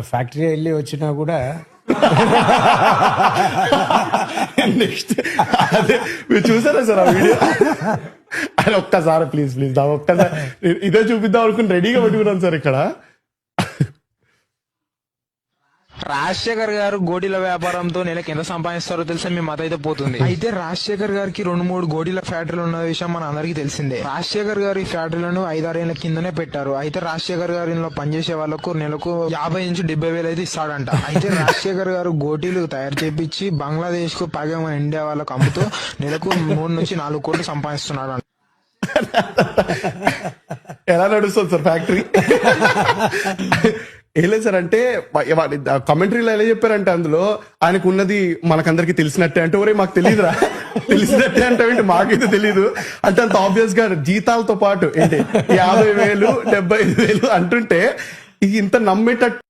Factory వెళ్ళి వచ్చినా కూడా నెక్స్ట్ అదే మీరు చూసారా సార్ ఆ వీడియో? అది ఒక్కసారి ప్లీజ్ ప్లీజ్ ఒక్కసారి ఇదే చూపిద్దాం అనుకుని రెడీగా పెట్టుకున్నాను సార్ ఇక్కడ. రాజశేఖర్ గారు గోడీల వ్యాపారంతో నెలకి ఎంత సంపాదిస్తారో తెలిసే మీ మత అయితే పోతుంది. అయితే రాజశేఖర్ గారికి 2-3 గోడీల ఫ్యాక్టరీలు ఉన్న విషయం మన అందరికీ తెలిసిందే. రాజశేఖర్ గారి ఫ్యాక్టరీలను 5-6 ఏళ్ల కిందనే పెట్టారు. అయితే రాజశేఖర్ గారిలో పనిచేసే వాళ్ళకు నెలకు 50 నుంచి 70 వేలు అయితే ఇస్తాడంట. అయితే రాజశేఖర్ గారు గోటీలు తయారు చేపించి బంగ్లాదేశ్ కు పైగా మన ఇండియా వాళ్ళకు అమ్ముతూ నెలకు 3 నుంచి 4 కోట్లు సంపాదిస్తున్నాడు. ఎలా నడుస్తుంది సార్ ఫ్యాక్టరీ? ఏం లేదు సార్, అంటే కామెంటరీలో ఎలా చెప్పారంటే అందులో ఆయనకు ఉన్నది మనకందరికి తెలిసినట్టే అంటే, ఒరే మాకు తెలియదురా, తెలిసినట్టే అంటే మాకైతే తెలీదు అంటే అంత ఆబ్వియస్ గా జీతాలతో పాటు ఏంటి 50,000 75,000 అంటుంటే ఇంత నమ్మేటట్టు